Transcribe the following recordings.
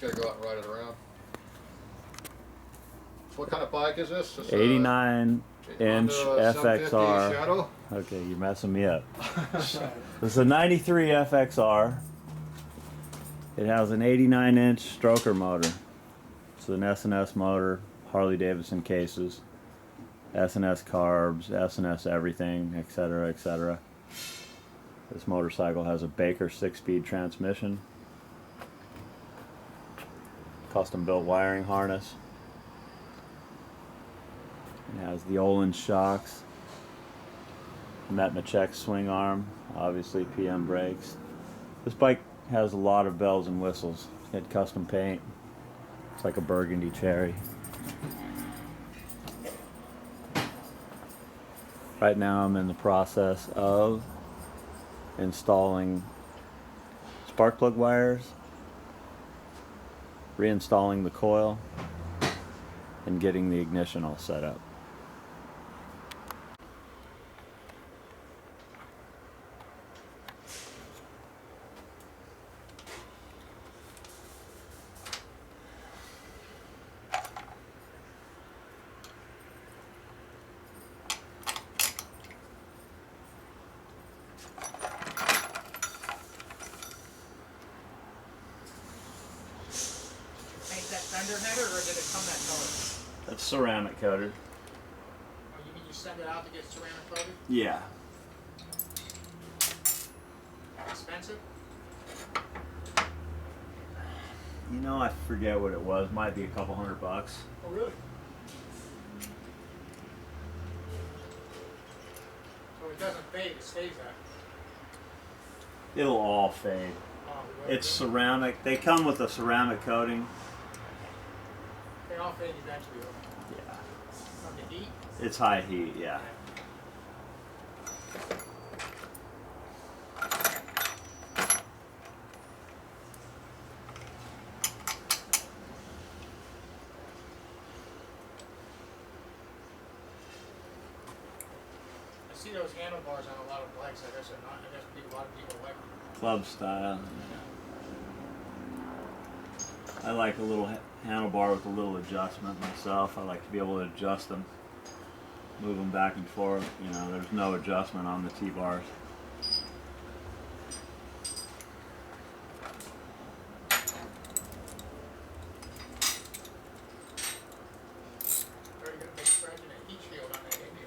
gotta go out and ride it around. So what kind of bike is this? 89-inch FXR. Okay, you're messing me up. This is a 93 FXR. It has an 89-inch stroker motor. It's an S&S motor, Harley Davidson cases, S&S carbs, S&S everything, etc., etc. This motorcycle has a Baker 6-speed transmission, custom built wiring harness. It has the Olin shocks, Metmachek swing arm, obviously PM brakes. This bike has a lot of bells and whistles. It's got custom paint. It's like a burgundy cherry. Right now I'm in the process of installing spark plug wires, reinstalling the coil, and getting the ignition all set up. Fender header, or did it come that color? That's ceramic coated. Oh, you mean you send it out to get ceramic coated? Yeah. Expensive? You know, I forget what it was. Might be a couple $100. Oh, really? So it doesn't fade, it stays there. It'll all fade. Oh, really? It's ceramic. They come with a ceramic coating. They all fade eventually, though. Yeah. From the heat? It's high heat, yeah. I see those handlebars on a lot of bikes. I guess they're not. I guess a lot of people like them. Club style. I like a little handlebar with a little adjustment myself. I like to be able to adjust them, move them back and forth. You know, there's no adjustment on the T-bars. Very good big spread and a heat shield on that, ain't you?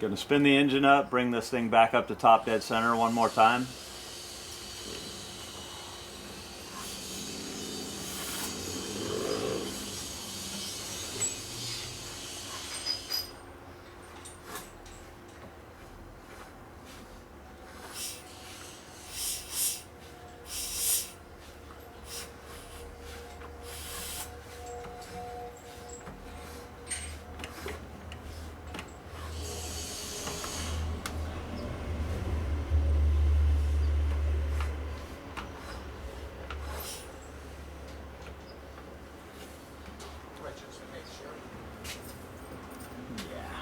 Gonna spin the engine up, bring this thing back up to top dead center one more time. Just to make sure. Yeah.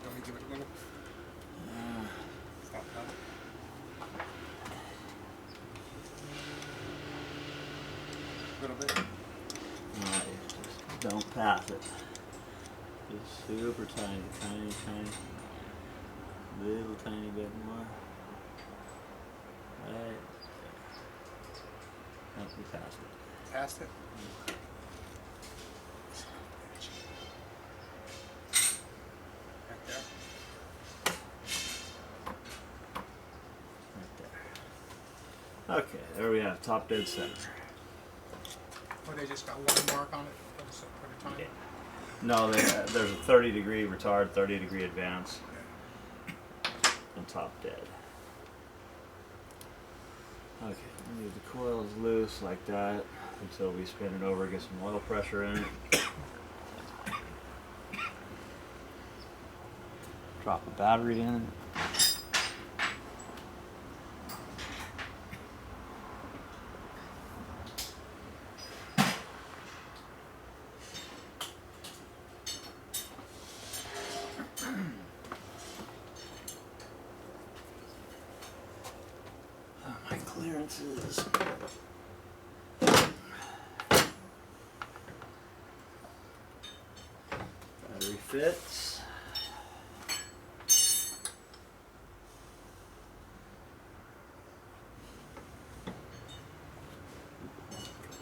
Let me give it a little. Stop that. A little bit. Alright, just don't pass it. Just super tiny, tiny, tiny. Little tiny bit more. Right. Nope, we passed it. Past it. Right there. Right there. Okay, there we have top dead center. Or they just got one mark on it for the time? Yeah. No, there's a 30-degree retard, 30-degree advance, and top dead. Okay, leave the coils loose like that until we spin it over, get some oil pressure in it. Drop the battery in. My clearances. Battery fits.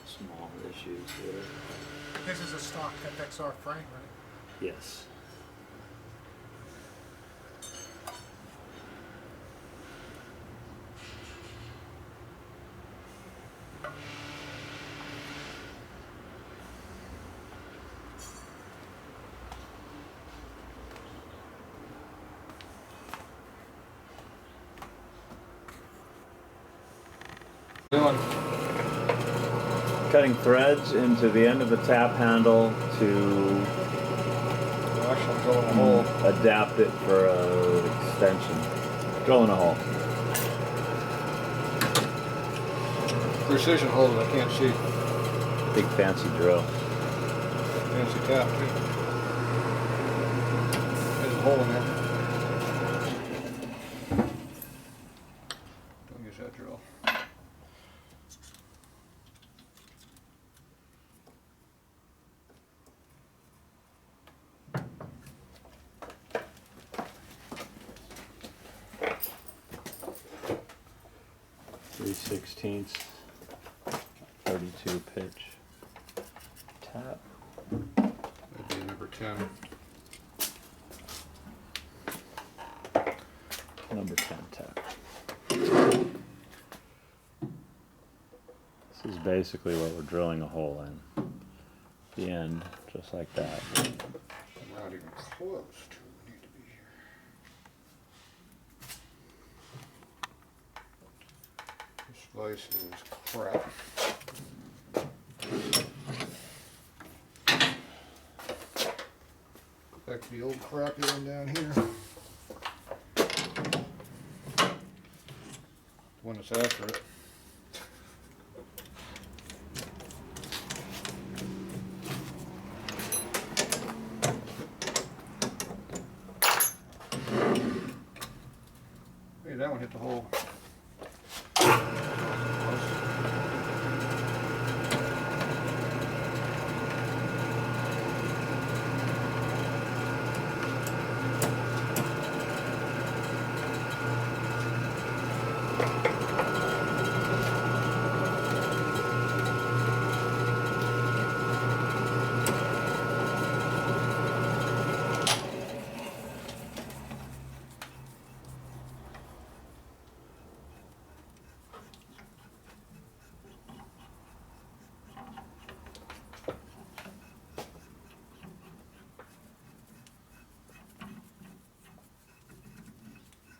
Small issues here. This is a stock FXR frame, right? Yes. Doing. Cutting threads into the end of the tap handle to Actually, drilling a hole. adapt it for an extension. Drilling a hole. Precision hole that I can't see. Big fancy drill. Fancy tap too. There's a hole in there. Don't use that drill. .3/16, 32 pitch. Tap. That'd be number 10. Number 10 tap. This is basically what we're drilling a hole in. The end, just like that. We're not even close to where we need to be here. This place is crap. Back to the old crappy one down here. The one that's after it. Hey, that one hit the hole.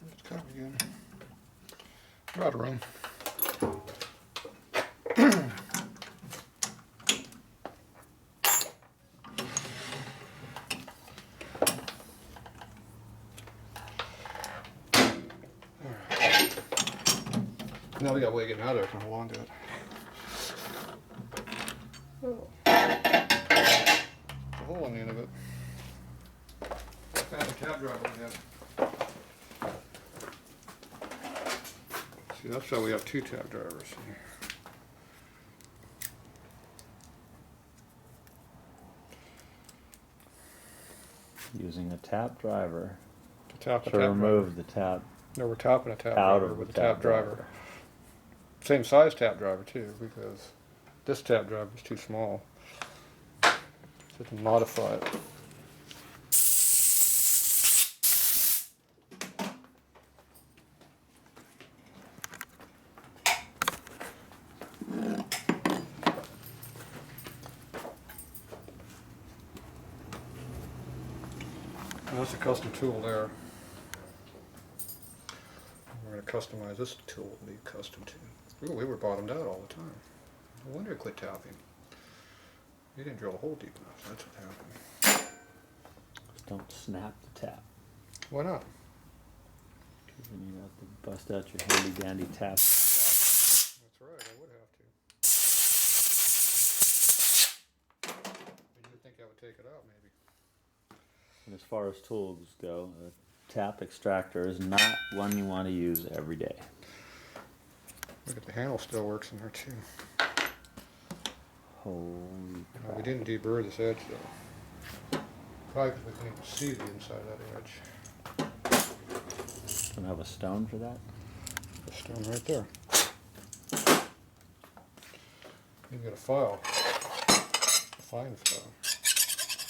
Let's cut it again. Right around. Now we got a way of getting out of there. I can hold on to it. Oh. A hole on the end of it. What kind of tab drive we have? See, that's why we have two tab drivers here. Using a tap driver To tap a to tab remove driver. the tap No, we're tapping a tab out driver of with the a tab driver. Same size tab driver too, because this tab driver is too small. So we can modify it. That's a custom tool there. We're going to customize this tool to be custom too. Ooh, we were bottomed out all the time. No wonder it quit tapping. You didn't drill a hole deep enough. That's what happened. Just don't snap the tap. Why not? Because then you have to bust out your handy dandy tap. That's right, I would have to. But you would think I would take it out maybe. And as far as tools go, a tap extractor is not one you want to use every day. Look at the handle still works in there too. Holy crap. We didn't deburr this edge though. Probably because we couldn't even see the inside of that edge. Don't have a stone for that? The stone right there. You've got a file. A fine file.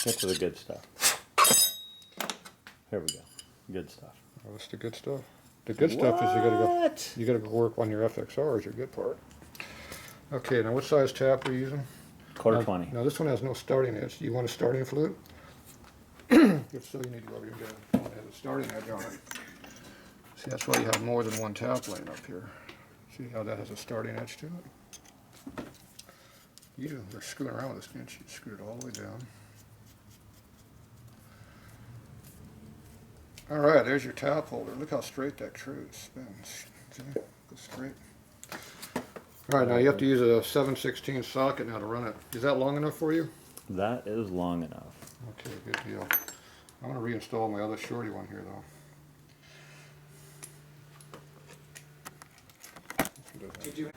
Get to the good stuff. Here we go. Good stuff. Oh, that's the good stuff. The good stuff is you gotta go work on your FXR is your good part. Okay, now what size tap are you using? Quarter 20. Now this one has no starting edge. Do you want a starting flute? If so, you need to go over here and get one that has a starting edge on it. See, that's why you have more than one tap laying up here. See how that has a starting edge to it? You were screwing around with this, didn't you? You screwed it all the way down. All right, there's your tap holder. Look how straight that screw spins. See, goes straight. All right, now you have to use a 7/16 socket now to run it. Is that long enough for you? That is long enough. Okay, good deal. I'm going to reinstall my other shorty one here, though. Did you?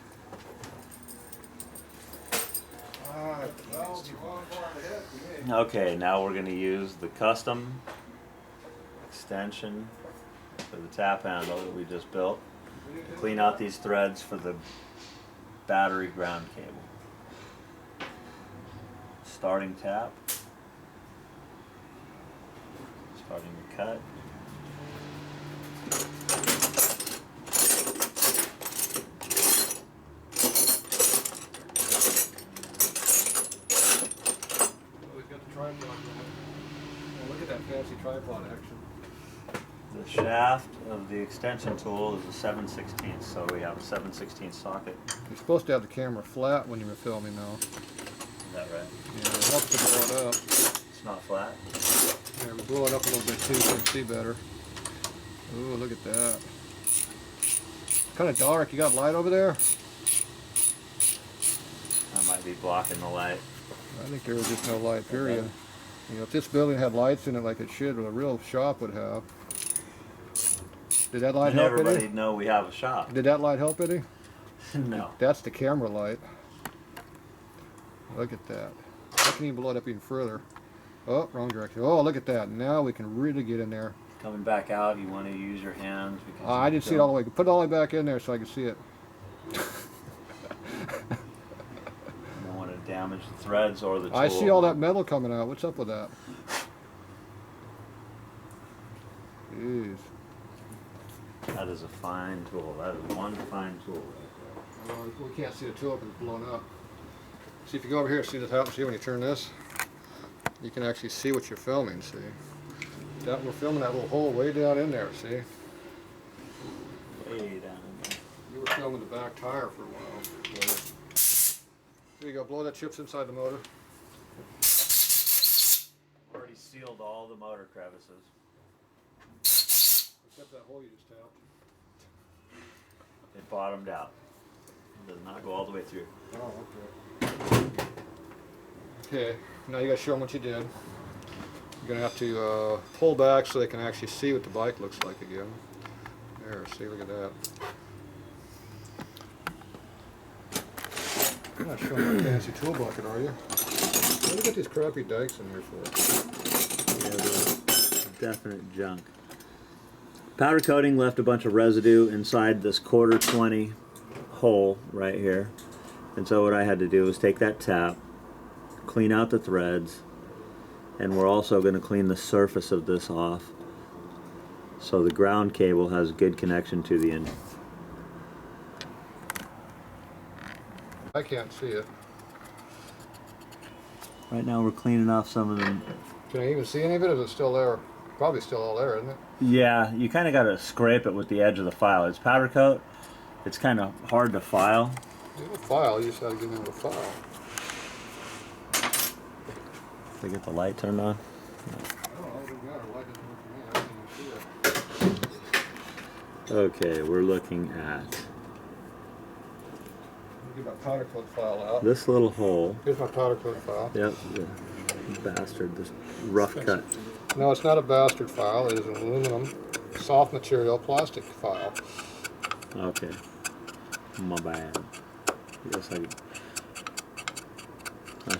Okay, now we're going to use the custom extension for the tap handle that we just built to clean out these threads for the battery ground cable. Starting tap. Starting to cut. We've got the tripod going. Oh, look at that fancy tripod action. The shaft of the extension tool is a 7/16, so we have a 7/16 socket. You're supposed to have the camera flat when you were filming, though. Is that right? Yeah, it helps to blow it up. It's not flat. Here, we blow it up a little bit too so you can see better. Ooh, look at that. Kind of dark. You got light over there? That might be blocking the light. I think there was just no light, period. Okay. You know, if this building had lights in it like it should, what a real shop would have. Did that light help, Eddie? Everybody'd know we have a shop. Did that light help, Eddie? No. That's the camera light. Look at that. I can even blow it up even further. Oh, wrong direction. Oh, look at that. Now we can really get in there. Coming back out, you want to use your hands. Because I didn't see it all the way. Put it all the way back in there so I can see it. You don't want to damage the threads or the tool. I see all that metal coming out. What's up with that? Jeez. That is a fine tool. That is one fine tool right We can't see the tool because it's blown up. See, if you go over here and see this happen, see when you turn this, you can actually see what you're filming, see? That, we're filming that little hole way down in there, see? there. Way down in there. You were filming the back tire for a while. There you go, blow that chips inside the motor. Already sealed all the motor crevices. Except that hole you just tapped. It bottomed out. It does not go all the way through. Oh, okay. Okay, now you gotta show them what you did. You're gonna have to pull back so they can actually see what the bike looks like again. There, see, look at that. You're not showing my fancy tool bucket, are you? What do you get these crappy dikes in here for? Yeah, they're definite junk. Powder coating left a bunch of residue inside this quarter 20 hole right here. And so what I had to do was take that tap, clean out the threads, and we're also going to clean the surface of this off so the ground cable has good connection to the engine. I can't see it. Right now we're cleaning off some of them. Can I even see any of it, or is it still there? probably still all there, isn't it? Yeah, you kind of got to scrape it with the edge of the file. It's powder coat. It's kind of hard to file. You have a file, you just gotta get into a file. Did I get the light turned on? I don't know, we got a light doesn't work for me. I didn't even see it. Okay, we're looking at Get my powder coat file out. this little hole. Here's my powder coat file. Yep, the bastard, this rough cut. No, it's not a bastard file. It is an aluminum, soft material, plastic file. Okay, my bad. I guess I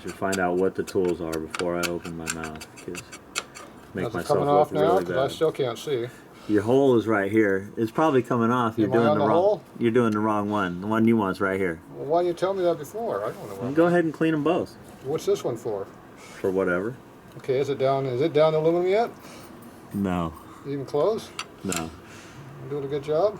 should find out what the tools are before I open my mouth, because make Is it myself coming look off now? really Because bad. I still can't see. Your hole is right here. It's probably coming off. You're Am I doing on the the wrong. hole? You're doing the wrong one. The one you want's right here. Well, why didn't you tell me that before? I don't know. Well, go ahead and clean them both What's this one for? for whatever. Okay, is it down to aluminum yet? No, Even close? no. I'm doing a good job.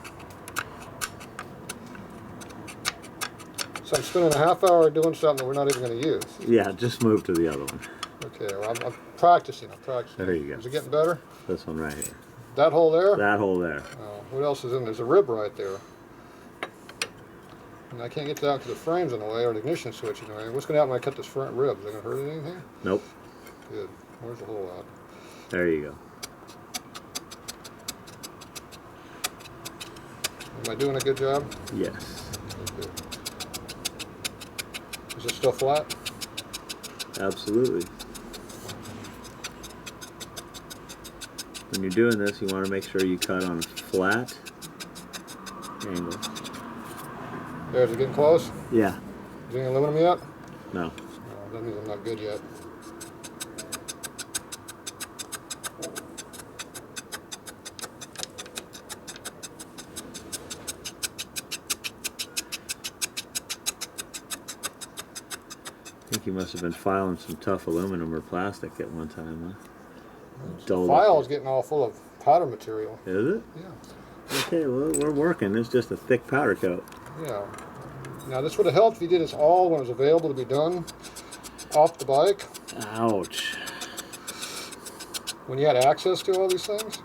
So I'm spending a half hour doing something that we're not even going to use. Yeah, just move to the other one. Okay, well, I'm practicing. There you go. Is it getting better? This one right here. That hole there? That hole there. What else is in there? There's a rib right there. And I can't get that because the frame's in the way, or the ignition switch in the way. What's going to happen when I cut this front rib? Is it going to hurt anything? Nope. Good. Where's the hole at? There you go. Am I doing a good job? Yes. Good. Is it still flat? Absolutely. When you're doing this, you want to make sure you cut on a flat angle. There, is it getting close? Yeah. Is it in aluminum yet? No. No, that means I'm not good yet. I think you must have been filing some tough aluminum or plastic at one time, huh? The file is getting all full of powder material. Is it? Yeah. Okay, well, we're working. It's just a thick powder coat. Yeah. Now this would have helped if you did this all when it was available to be done off the bike. Ouch. When you had access to all these things.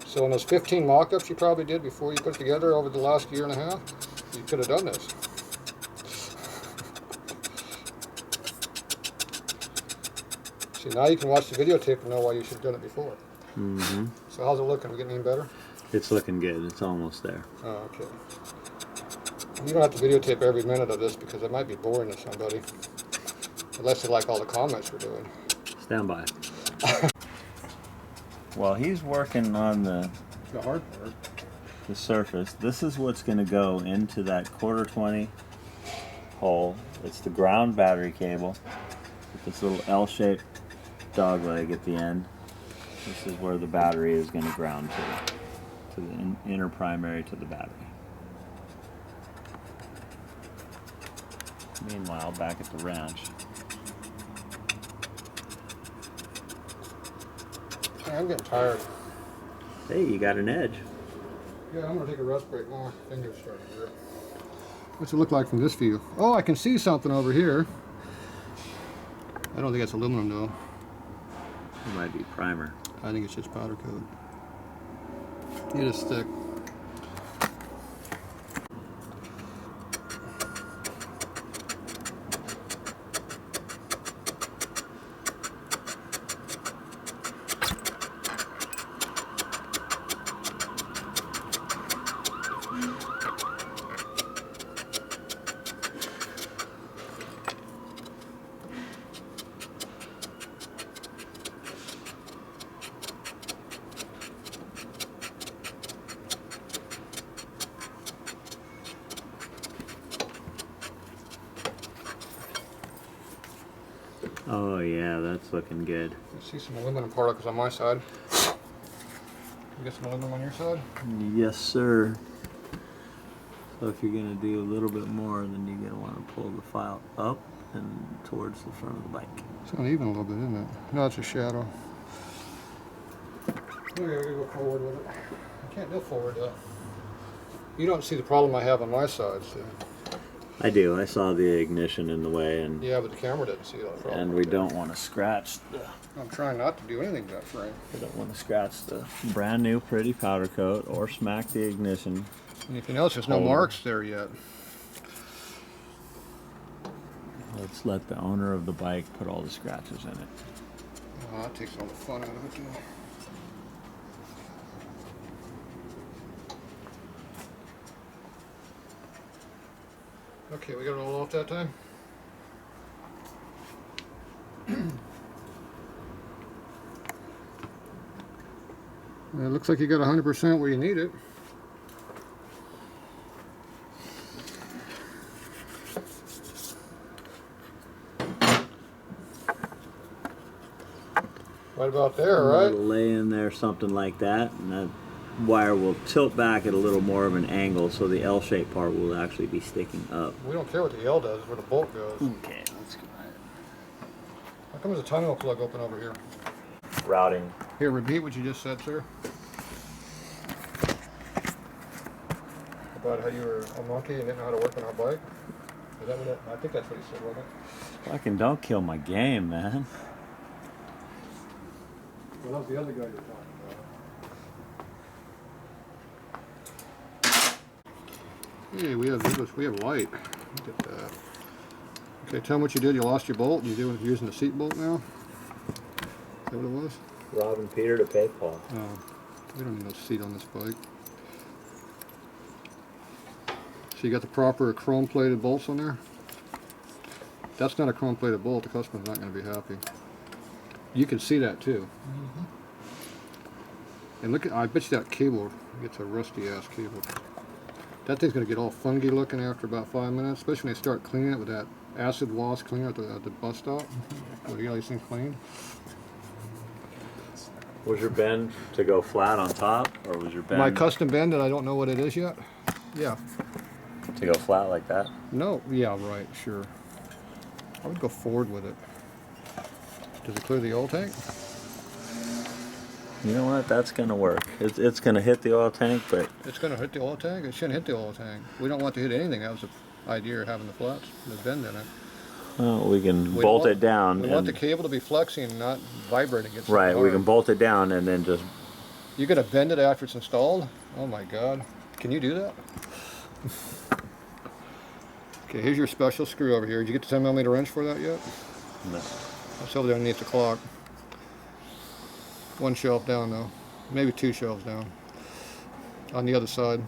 So in those 15 mock-ups you probably did before you put it together over the last year and a half, you could have done this. See, now you can watch the videotape and know why you should have done it before. Mm-hmm. So how's it looking? We getting any better? It's looking good. It's almost there. Oh, okay. You don't have to videotape every minute of this because it might be boring to somebody. Unless they like all the comments we're doing. Stand by. While he's working on the hard part. the surface, this is what's going to go into that 1/4-20 hole. It's the ground battery cable with this little L-shaped dog leg at the end. This is where the battery is going to ground to the inner primary to the battery. Meanwhile, back at the ranch, Hey, I'm getting tired. hey, you got an edge. Yeah, I'm gonna take a rest break. My fingers starting to hurt. What's it look like from this view? Oh, I can see something over here. I don't think it's aluminum though. It might be primer. I think it's just powder coat. It is thick. Oh yeah, that's looking good. I see some aluminum particles on my side. You got some aluminum on your side? Yes, sir. So if you're gonna do a little bit more, then you're gonna want to pull the file up and towards the front of the bike. It's uneven a little bit, isn't it? No, it's a shadow. Okay, we're gonna go forward with it. I can't go forward though. You don't see the problem I have on my side, see? I do. I saw the ignition in the way, and Yeah, but the camera didn't see that. and we don't want to scratch the. I'm trying not to do anything to that frame. We don't want to scratch the brand new pretty powder coat or smack the ignition. And if you notice, there's no Holder. marks there yet. Let's let the owner of the bike put all the scratches in it. Oh, that takes all the fun out of it, too. Okay, we got it all off that time? It looks like you got 100% where you need it. Right about there, right? It'll lay in there something like that, and that wire will tilt back at a little more of an angle, so the L-shaped part will actually be sticking up. We don't care what the L does, where the bolt goes. Okay, let's go. How come there's a tunnel plug open over here? Routing. Here, repeat what you just said, sir. About how you were a monkey and didn't know how to work on our bike? Is that what it, I think that's what he said, wasn't it? Fucking don't kill my game, man. Well, that was the other guy you're talking about. Hey, we have light. Look at that. Okay, tell me what you did. You lost your bolt. You're using the seat bolt now? Is that what it was? Robbing Peter to pay Paul. Oh, we don't need no seat on this bike. So you got the proper chrome-plated bolts on there? That's not a chrome-plated bolt. The customer's not going to be happy. You can see that too. Mm-hmm. And look at, I bet you that cable gets a rusty-ass cable. That thing's going to get all funky looking after about 5 minutes, especially when they start cleaning it with that acid wash cleaner at the bus stop. Where you get all these things cleaned. Was your bend to go flat on top, or was your bend My custom bend that I don't know what it is yet? Yeah. to go flat like that? No, yeah, right, sure. I would go forward with it. Does it clear the oil tank? You know what? That's gonna work. It's gonna hit the oil tank, but It's going to hit the oil tank? It shouldn't hit the oil tank. We don't want to hit anything. That was the idea of having the flats, the bend in it. we can We bolt want- it down. We want the and- cable to be flexing, not vibrating against right, the we car. can bolt it down and then just. You're going to bend it after it's installed? Oh my God. Can you do that? Okay, here's your special screw over here. Did you get the 10mm wrench for that yet? No. That's over there underneath the clock. One shelf down though. Maybe 2 shelves down. On the other side.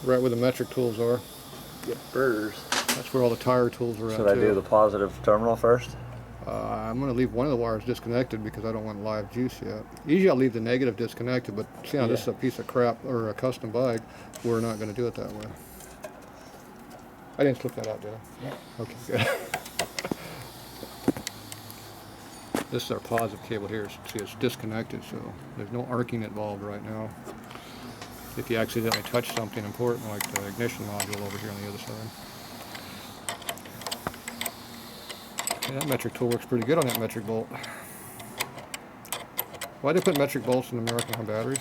Right where the metric tools are. Get burrs. That's where all the tire tools are at Should I too. do the positive terminal first? I'm going to leave one of the wires disconnected because I don't want live juice yet. Usually I'll leave the negative disconnected, but see how this is a piece of crap or a custom bike, we're not going to do it that way. I didn't slip that out, did I? Yeah. Okay, good. This is our positive cable here. See, it's disconnected, so there's no arcing involved right now. If you accidentally touch something important like the ignition module over here on the other side. Yeah, that metric tool works pretty good on that metric bolt. Why do they put metric bolts in American Home batteries?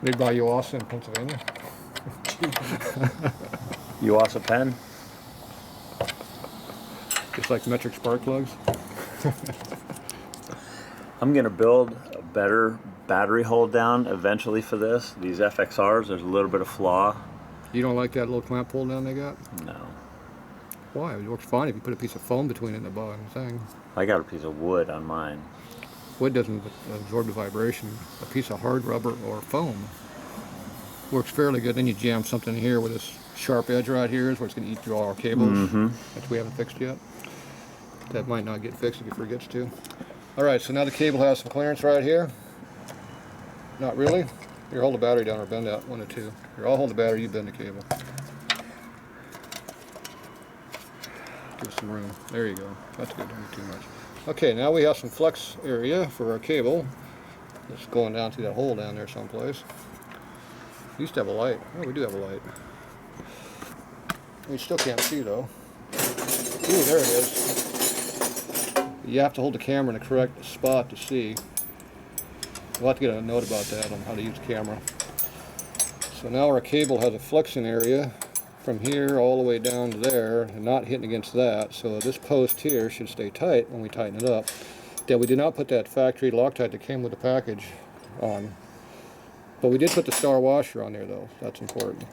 Made by Yuasa in Pennsylvania. Yuasa pen? Just like metric spark plugs. I'm gonna build a better battery hold down eventually for this. These FXRs, there's a little bit of flaw. You don't like that little clamp pull down they got? No. Why? It works fine if you put a piece of foam between it and the bottom thing. I got a piece of wood on mine. Wood doesn't absorb the vibration. A piece of hard rubber or foam works fairly good. Then you jam something here with this sharp edge right here is where it's going to eat through all our cables that we haven't fixed yet. That might not get fixed if he forgets to. Alright, so now the cable has some clearance right here. Not really. Here, hold the battery down or bend out 1 or 2. Here, I'll hold the battery, you bend the cable. Give us some room. There you go. That's good, don't get too much. Okay, now we have some flex area for our cable. It's going down through that hole down there someplace. We used to have a light. Oh, we do have a light. We still can't see though. Ooh, there it is. You have to hold the camera in the correct spot to see. We'll have to get a note about that on how to use the camera. So now our cable has a flexion area from here all the way down to there and not hitting against that. So this post here should stay tight when we tighten it up. Then we did not put that factory Loctite that came with the package on. But we did put the star washer on there though. That's important.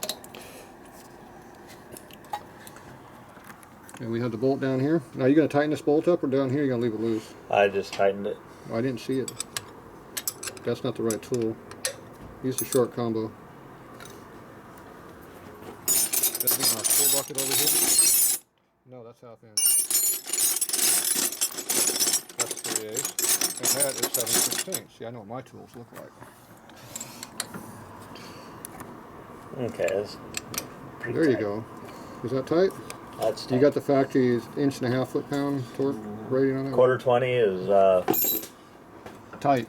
And we have the bolt down here. Now you're going to tighten this bolt up or down here you're going to leave it loose? I just tightened it. Oh, I didn't see it. That's not the right tool. Use the short combo. That's in our tool bucket over here. No, that's half inch. That's 3/8. And that is 7/16. See, I know what my tools look like. Okay, that's pretty There you tight. go. Is that tight? That's tight. You got the factory's 1.5 foot-pound torque rating on it? Quarter 20 is Tight.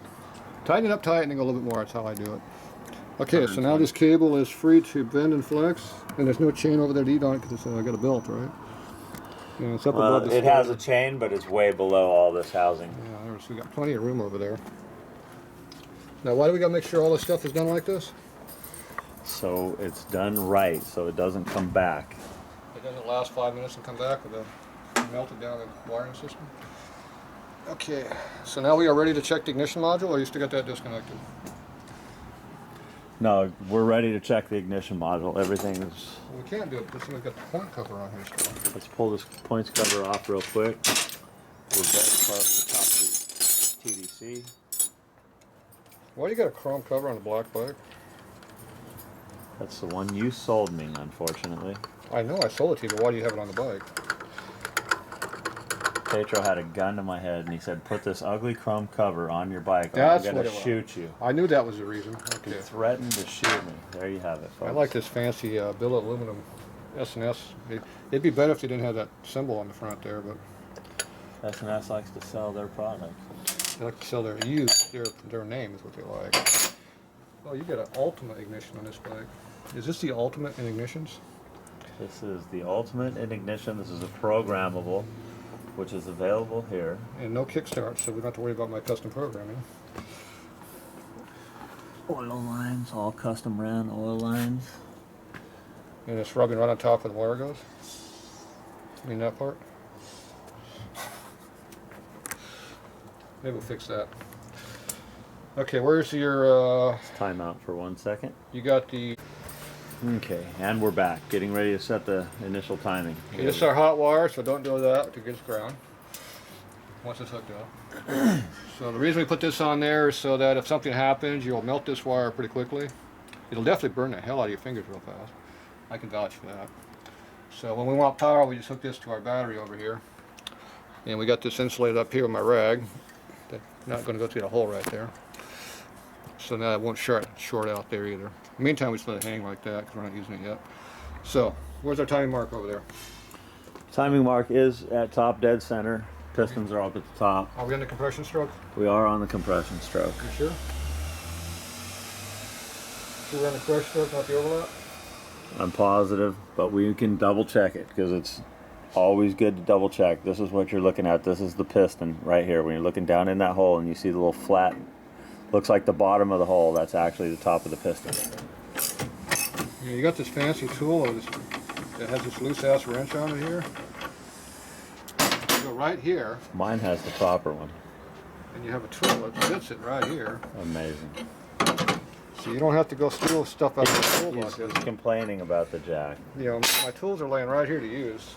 Tighten it up tight and then go a little bit more. That's how I do it. Okay, so now this cable is free to bend and flex, and there's no chain over there to eat on it because it's got a belt, right? And it's up above the it has a chain, but it's way below all this housing. Yeah, we got plenty of room over there. Now, why do we got to make sure all this stuff is done like this? So it's done right, so it doesn't come back. It doesn't last 5 minutes and come back with a melted down wiring system. Okay, so now we are ready to check the ignition module, or you still got that disconnected? No, we're ready to check the ignition module. Everything is. Well, we can't do it because we've got the point cover on here still. Let's pull this points cover off real quick. We're very close to top TDC. Why do you got a chrome cover on the black bike? That's the one you sold me, unfortunately. I know I sold it to you, but why do you have it on the bike? Tatro had a gun to my head and he said, "Put this ugly chrome cover on your bike, or That's I'm what gonna it was. shoot you." I knew that was the reason. He Okay. threatened to shoot me. There you have it, folks. I like this fancy billet aluminum S&S. It'd be better if they didn't have that symbol on the front there, but S&S likes to sell their product. they like to sell their name is what they like. Oh, you got an ultimate ignition on this bike. Is this the ultimate in ignitions? This is the ultimate in ignition. This is a programmable, which is available here. And no kickstart, so we don't have to worry about my custom programming. Oil lines, all custom ran oil lines. And it's rubbing right on top where the wire goes. I mean that part. Maybe we'll fix that. Okay, where's your, Time out for 1 second. you got the, Okay, and we're back. Getting ready to set the initial timing. okay, this is our hot wire, so don't do that to get it ground. Once it's hooked up. So the reason we put this on there is so that if something happens, you'll melt this wire pretty quickly. It'll definitely burn the hell out of your fingers real fast. I can vouch for that. So when we want power, we just hook this to our battery over here. And we got this insulated up here with my rag. That's not going to go through the hole right there. So now it won't short out there either. Meantime, we just let it hang like that because we're not using it yet. So, where's our timing mark over there? Timing mark is at top dead center. Pistons are up at the top. Are we on the compression stroke? We are on the compression stroke. You sure? Sure we're on the compression stroke, not the overlap? I'm positive, but we can double check it because it's always good to double check. This is what you're looking at. This is the piston right here. When you're looking down in that hole and you see the little flat, looks like the bottom of the hole. That's actually the top of the piston. Yeah, you got this fancy tool that has this loose ass wrench on it here. You go right here, Mine has the proper one. and you have a tool that fits it right here. Amazing. So you don't have to go steal stuff out of the tool He's bucket. complaining about the jack You know, my tools are laying right here to use.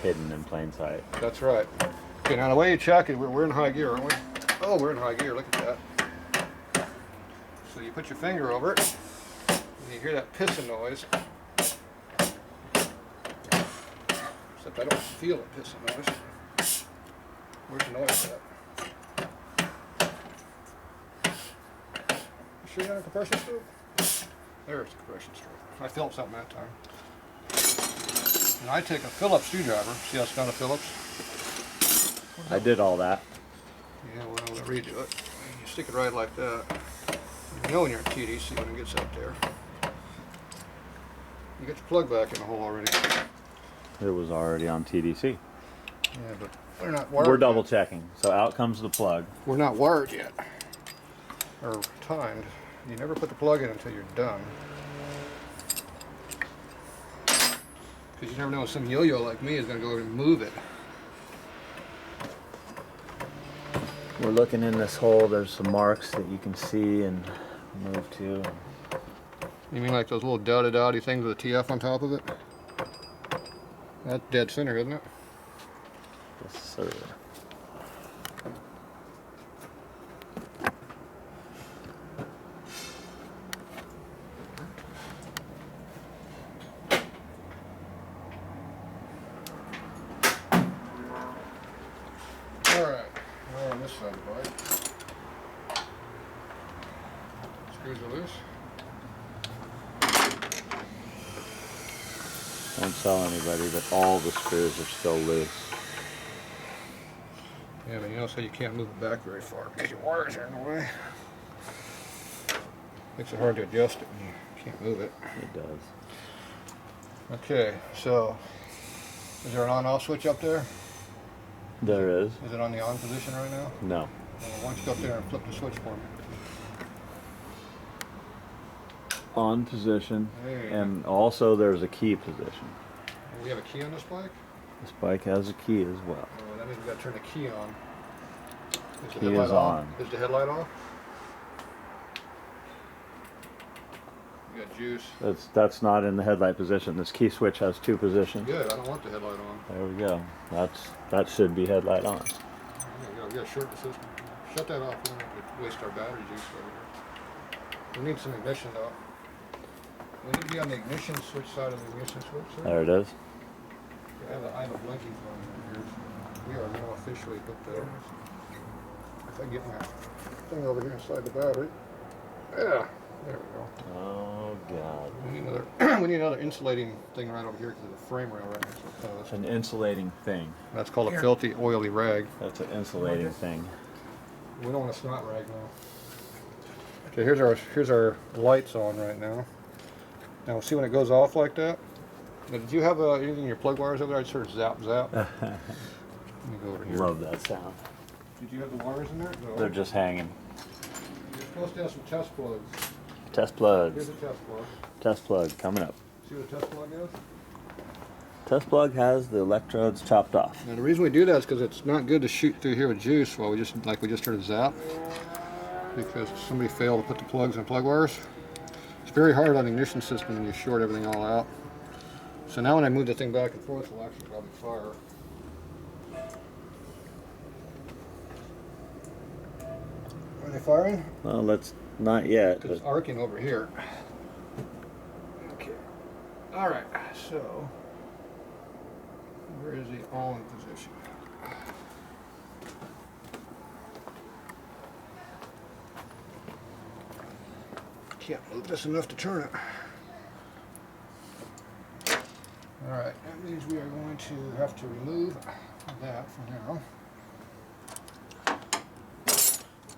hidden in plain sight. That's right. Okay, now the way you check it, we're in high gear, aren't we? Oh, we're in high gear, look at that. So you put your finger over it, and you hear that piston noise. Except I don't feel the piston noise. Where's the noise at? You sure you're on a compression stroke? There's the compression stroke. I felt something that time. And I take a Phillips screwdriver. See how it's got a Phillips? I did all that. Yeah, well, I'll redo it. You stick it right like that. You know when you're in TDC when it gets up there. You get your plug back in the hole already. It was already on TDC. Yeah, but we're not wired. We're double yet. checking. So out comes the plug. We're not wired yet. or timed. You never put the plug in until you're done. Because you never know if some yo-yo like me is going to go over and move it. We're looking in this hole. There's some marks that you can see and move to. You mean like those little dotty things with a TF on top of it? That's dead center, isn't it? Yes, sir. Alright, now on this side of the bike. Screws are loose. Don't tell anybody that all the screws are still loose. Yeah, but you know, so you can't move it back very far because your wires are in the way. Makes it hard to adjust it when you can't move it. It does. Okay, so is there an on-off switch up there? There is. Is it on the on position right now? No. Well, why don't you go up there and flip the switch for me? On position, There you go. and also there's a key position. We have a key on this bike? This bike has a key as well. Oh, that means we gotta turn the key on. Is the Key headlight is off? on. Is the headlight off? You got juice. That's not in the headlight position. This key switch has two positions. Good, I don't want the headlight on. There we go. That should be headlight on. We gotta short the system. Shut that off, we don't have to waste our battery juice over here. We need some ignition though. We need to be on the ignition switch side of the ignition switch. Sir. There it is. I have a blinking phone here. We are now officially hooked up. If I get my thing over here inside the battery. Yeah, there we go. Oh God. We need another, we need another insulating thing right over here because of the frame rail right next to the post. An insulating thing. That's called a filthy, oily rag. That's an insulating thing. We don't want a snot rag now. Okay, here's our lights on right now. Now see when it goes off like that? Now, did you have anything in your plug wires over there? I just heard zap zap. Let me go over here. Love that sound. Did you have the wires in there? No. They're just hanging. You're supposed to have some test plugs. Test Here's plugs. a test plug. Test plug coming up. See what a test plug is? Test plug has the electrodes chopped off. Now the reason we do that is because it's not good to shoot through here with juice while we just heard a zap. Because somebody failed to put the plugs in plug wires. It's very hard on the ignition system when you short everything all out. So now when I move the thing back and forth, it'll actually probably fire. Are they firing? Well, let's not yet. Because it's But arcing over here. Okay. Alright, so where is the on position? Can't move this enough to turn it. Alright, that means we are going to have to remove that for now.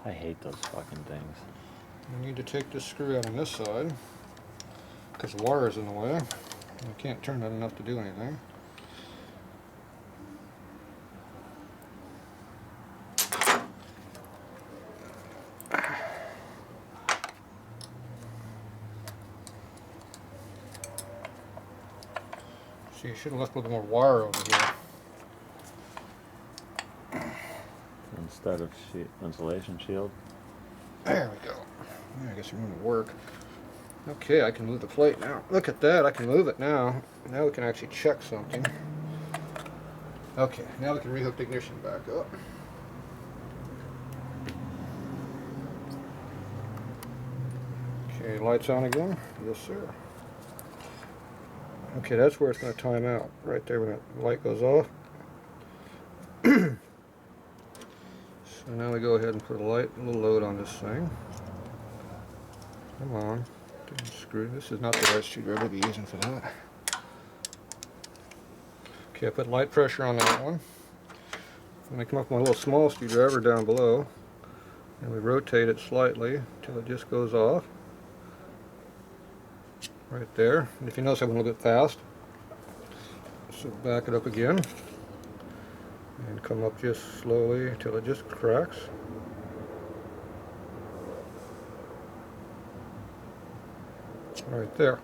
I hate those fucking things. We need to take this screw out on this side because the wire is in the way. I can't turn that enough to do anything. See, you should have left a little more wire over here. Instead of insulation shield. There we go. Yeah, I guess I'm going to work. Okay, I can move the plate now. Look at that, I can move it now. Now we can actually check something. Okay, now we can rehook the ignition back up. Okay, lights on again? Yes, sir. Okay, that's where it's going to time out. Right there when that light goes off. So now we go ahead and put a little load on this thing. Come on. Didn't screw. This is not the right screwdriver to be using for that. Okay, I put light pressure on that one. I'm going to come up with my little small screwdriver down below. And we rotate it slightly until it just goes off. Right there. And if you notice I went a little bit fast. So back it up again. And come up just slowly until it just cracks. right there.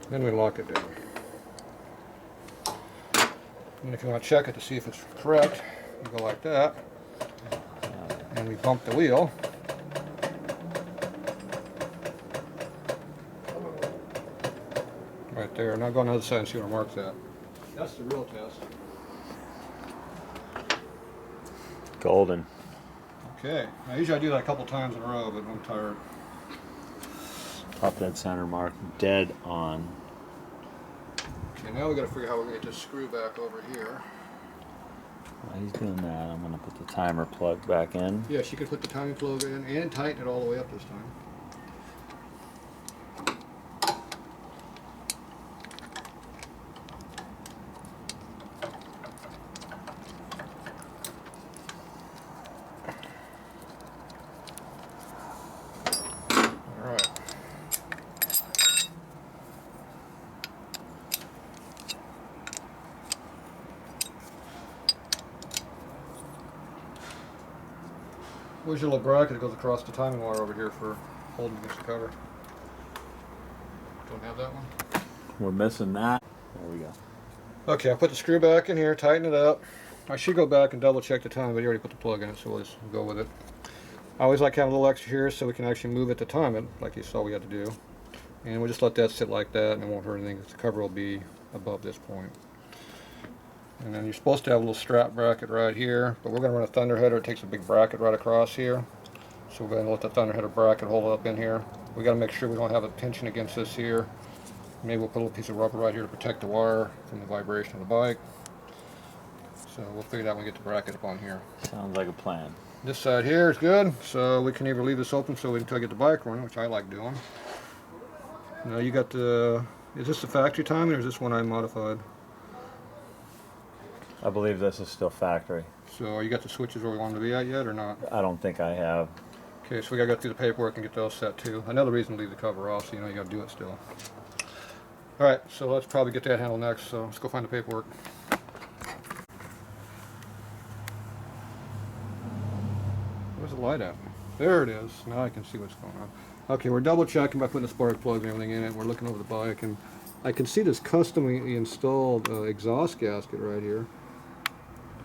Then we lock it down. And if you want to check it to see if it's correct, you go like that. And we bump the wheel. Right there. Now go on the other side and see where it marks at. That's the real test. Golden. Okay. Now usually I do that a couple times in a row, but I'm tired. Top dead center mark, dead on. Okay, now we got to figure out how we're going to get this screw back over here. While he's doing that, I'm going to put the timer plug back in. Yeah, she could put the timing plug in and tighten it all the way up this time. Where's your little bracket that goes across the timing wire over here for holding against the cover? Don't have that one? We're missing that. There we go. Okay, I'll put the screw back in here, tighten it up. I should go back and double check the timing, but you already put the plug in it, so we'll just go with it. I always like having a little extra here so we can actually move it to time it, like you saw we had to do. And we'll just let that sit like that and it won't hurt anything. The cover will be above this point. And then you're supposed to have a little strap bracket right here, but we're going to run a thunder header. It takes a big bracket right across here. So we're going to let the thunder header bracket hold it up in here. We got to make sure we don't have it pinching against this here. Maybe we'll put a little piece of rubber right here to protect the wire from the vibration of the bike. So we'll figure that when we get the bracket up on here. Sounds like a plan. This side here is good, so we can either leave this open so we can get the bike running, which I like doing. Now you got the, is this the factory timing or is this one I modified? I believe this is still factory. So you got the switches where we want them to be at yet or not? I don't think I have. Okay, so we gotta go through the paperwork and get those set too. Another reason to leave the cover off, so you know you gotta do it still. Alright, so let's probably get that handled next, so let's go find the paperwork. Where's the light at? There it is. Now I can see what's going on. Okay, we're double checking by putting the spark plugs and everything in it. We're looking over the bike and I can see this customly installed exhaust gasket right here.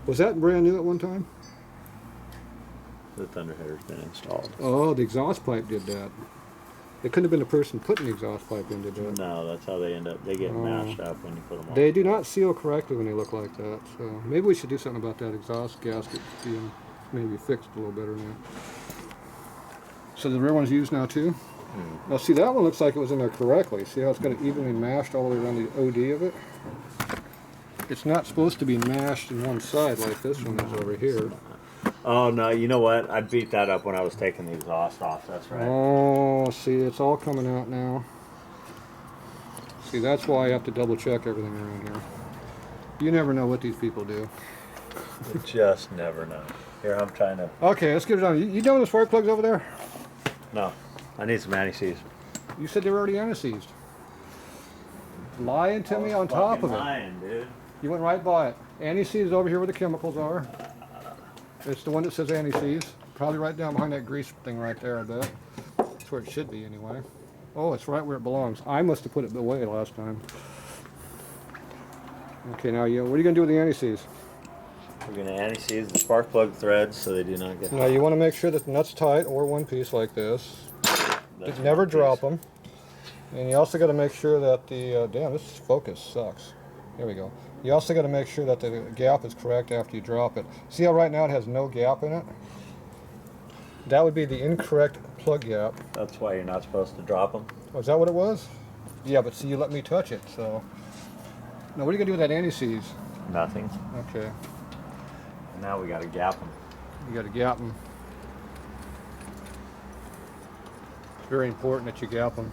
Was that brand new at one time? The thunder header's been installed. Oh, the exhaust pipe did that. It couldn't have been the person putting the exhaust pipe in, did that? No, that's how they end up. They get mashed up when you put them on. They do not seal correctly when they look like that. So maybe we should do something about that exhaust gasket being maybe fixed a little better now. So the rear one's used now too? Now see, that one looks like it was in there correctly. See how it's got it evenly mashed all the way around the OD of it? It's not supposed to be mashed in one side like this one is over here. Oh no, you know what? I beat that up when I was taking the exhaust off, that's right. Oh, see, it's all coming out now. See, that's why I have to double check everything around here. You never know what these people do. You just never know. Here, I'm trying to... Okay, let's get it done. You done with the spark plugs over there? No, I need some anti-seize. You said they were already anti-seized. Lying to me on top of it. Lying, dude. You went right by it. Anti-seize over here where the chemicals are. It's the one that says anti-seize. Probably right down behind that grease thing right there, I bet. That's where it should be anyway. Oh, it's right where it belongs. I must have put it away last time. Okay, now what are you going to do with the anti-seize? We're going to anti-seize the spark plug threads so they do not get... Now you want to make sure that the nut's tight or one piece like this. Never drop them. And you also got to make sure that the... damn, this focus sucks. There we go. You also got to make sure that the gap is correct after you drop it. See how right now it has no gap in it? That would be the incorrect plug gap. That's why you're not supposed to drop them. Oh, is that what it was? Yeah, but see, you let me touch it, so... Now, what are you going to do with that anti-seize? Nothing. Okay. Now we got to gap them. You got to gap them. It's very important that you gap them.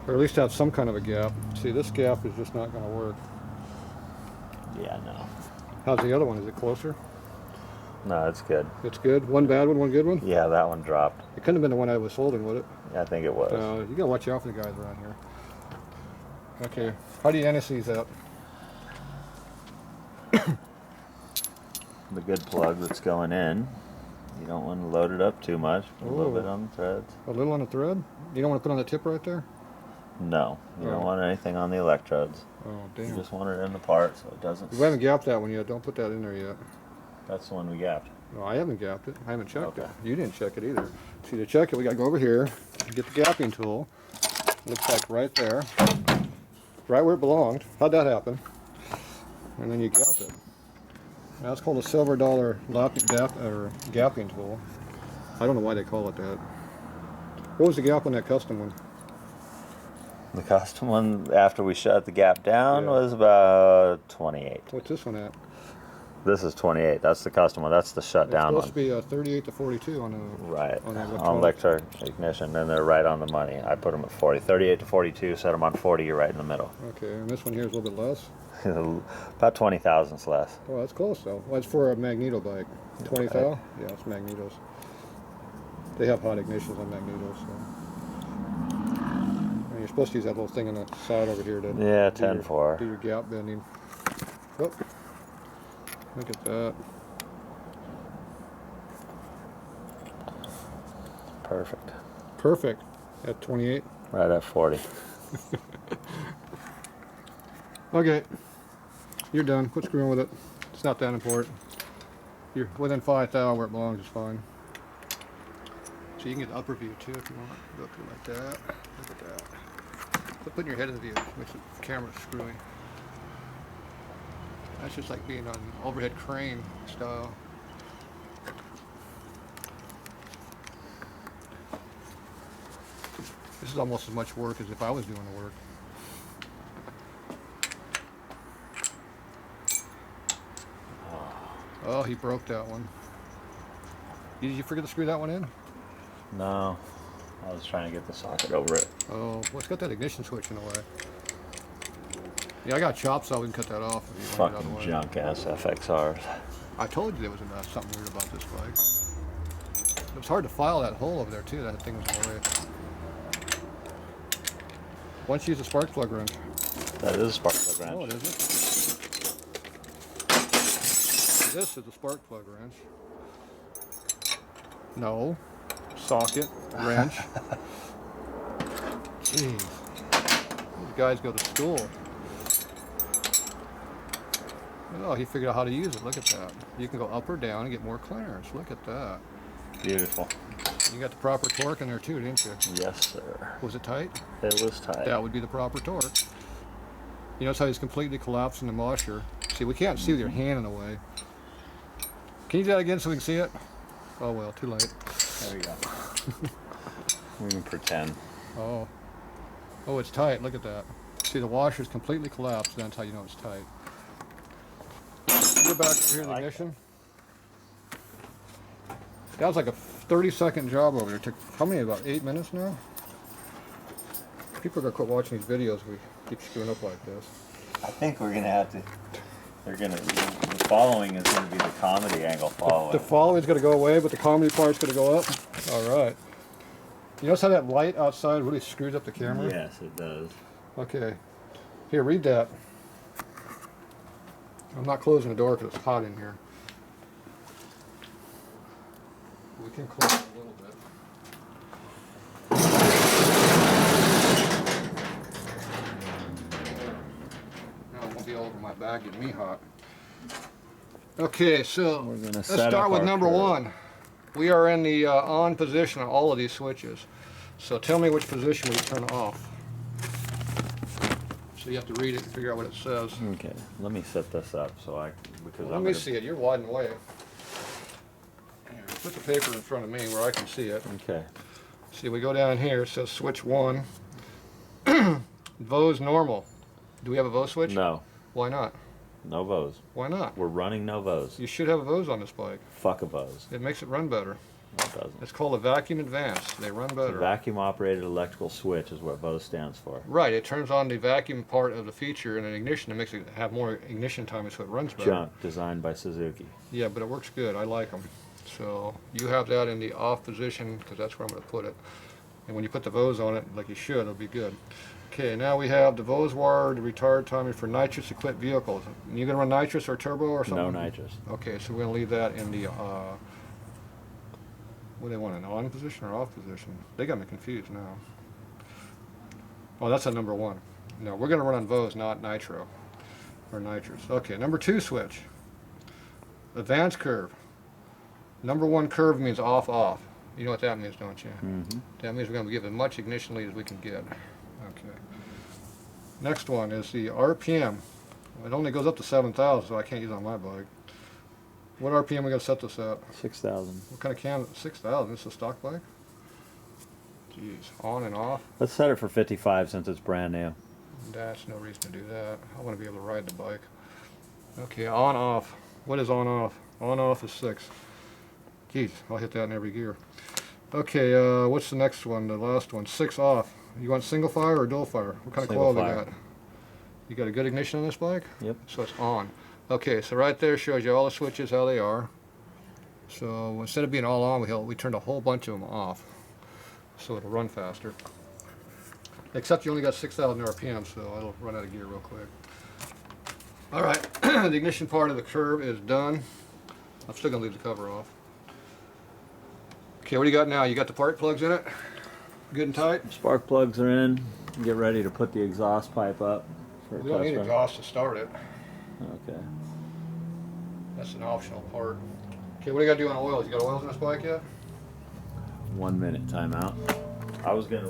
Or at least have some kind of a gap. See, this gap is just not going to work. Yeah, no. How's the other one? Is it closer? No, it's good. It's good? One bad one, one good one? Yeah, that one dropped. It couldn't have been the one I was holding, would it? Yeah, I think it was. You got to watch out for the guys around here. Okay. How do you anti-seize that? The good plug that's going in You don't want to load it up too much. A little bit Ooh. on the threads. A little on the thread? You don't want to put on the tip right there? No, you don't want anything on the electrodes. Oh, You damn. just want it in the part so it doesn't. We haven't gapped that one yet. Don't put that in there yet. That's the one we gapped. No, I haven't gapped it. I haven't checked Okay. it. You didn't check it either. See, to check it, we got to go over here, get the gapping tool. Looks like right there. Right where it belonged. How'd that happen? And then you gap it. Now it's called a silver dollar gapping tool. I don't know why they call it that. What was the gap on that custom one? The custom one, after we shut the gap down, Yeah. was about 28. What's this one at? This is 28. That's the custom one. That's the shut It's down supposed one. to be 38 to 42 on the Right. on the On electric ignition, then they're right on the money. I put them at 40. 38 to 42, set them on 40, you're right in the middle. Okay, and this one here is a little bit less. About 20 thousandths less. Oh, that's close though. Well, it's for a magneto bike. 20 thou? Yeah, it's magnetos. They have hot ignitions on magnetos. So. And you're supposed to use that little thing on the side over here to Yeah, do your- 10-4. do your gap bending. Oh, look at that. Perfect. Perfect. At 28. Right at 40. Okay, you're done. Quit screwing with it. It's not that important. You're within 5 thou where it belongs is fine. So you can get the upper view too if you want. Look like that. Look at that. Quit putting your head in the view. Makes the camera screwy. That's just like being on overhead crane style. This is almost as much work as if I was doing the work. Oh, he broke that one. Did you forget to screw that one in? No. I was trying to get the socket over it. Oh, well, it's got that ignition switch in the way. Yeah, I got chop saw. We can cut that off if you want it out of the Fucking way. junk ass FXRs. I told you there was something weird about this bike. It was hard to file that hole over there too. That thing was in the way. Why don't you use a spark plug wrench? That is a spark plug Oh, wrench. it is it? This is a spark plug wrench. No. Socket. Wrench. Jeez. These guys go to school. Oh, he figured out how to use it. Look at that. You can go up or down and get more clearance. Look at that. Beautiful. You got the proper torque in there too, didn't you? Yes, sir. Was it tight? It was tight. That would be the proper torque. You notice how he's completely collapsing the washer. See, we can't see with your hand in the way. Can you do that again so we can see it? Oh well, too late. There we go. We can pretend. Oh. Oh, it's tight. Look at that. See, the washer's completely collapsed. That's how you know it's tight. Go back over here to the ignition. That was like a 30-second job over there. It took, how many, about 8 minutes now? People are going to quit watching these videos if we keep screwing up like this. I think we're gonna have to. They're gonna. The following is gonna be the comedy angle following. The following's going to go away, but the comedy part's going to go up. All right. You notice how that light outside really screws up the camera? Yes, it does. Okay. Here, read that. I'm not closing the door because it's hot in here. We can close it a little bit. Now it won't be all over my back getting me hot. Okay, so We're gonna let's set up start with our number curve. one. We are in the on position on all of these switches. So tell me which position we turn off. So you have to read it and figure out what it says. Okay, let me set this up so because Let me see it. You're wide and away. Here, put the paper in front of me where I can see it. Okay. See, we go down here. It says switch 1. Vose normal. Do we have a Vose switch? No, Why not? no Vose. Why not? We're running no Vose. You should have a Vose on this bike. Fuck a Vose. It makes it run better. No, it doesn't. It's called a vacuum advance. They run The better. vacuum operated electrical switch is what Vose stands for. Right. It turns on the vacuum part of the feature in an ignition. It makes it have more ignition time so it runs better. Junk designed by Suzuki. Yeah, but it works good. I like them. So you have that in the off position because that's where I'm going to put it. And when you put the Vose on it, like you should, it'll be good. Okay, now we have the Vose wire, the retard timing for nitrous equipped vehicles. You going to run nitrous or turbo or something? No nitrous. Okay, so we're going to leave that in the What do they want, an on position or off position? They got me confused now. Oh, that's a number 1. No, we're gonna run on Vos, not nitro or nitrous. Okay, number 2 switch. Advanced curve. Number 1 curve means off, off. You know what that means, don't you? Mm-hmm. That means we're gonna give as much ignition lead as we can get. Okay. Next one is the RPM. It only goes up to 7,000, so I can't use it on my bike. What RPM we gonna set this at? 6,000. What kind of cam? 6,000. This is a stock bike. Jeez, on and off. Let's set it for 55 since it's brand new. That's no reason to do that. I want to be able to ride the bike. Okay, on off. What is on off? On off is 6. Jeez, I'll hit that in every gear. Okay, what's the next one? The last one. 6 off. You want single fire or dual fire? What kind Single of coil fire. you got? You got a good ignition on this bike? Yep. So it's on. Okay, so right there shows you all the switches, how they are. So instead of being all on, we turned a whole bunch of them off. So it'll run faster. Except you only got 6,000 RPM, so it'll run out of gear real quick. All right, the ignition part of the curve is done. I'm still gonna leave the cover off. Okay, what do you got now? You got the part plugs in it? Good and tight? Spark plugs are in. Get ready to put the exhaust pipe up. For a We don't test need run. exhaust to start it. Okay. That's an optional part. Okay, what do you got to do on oils? You got oils in this bike yet? 1 minute timeout. I was gonna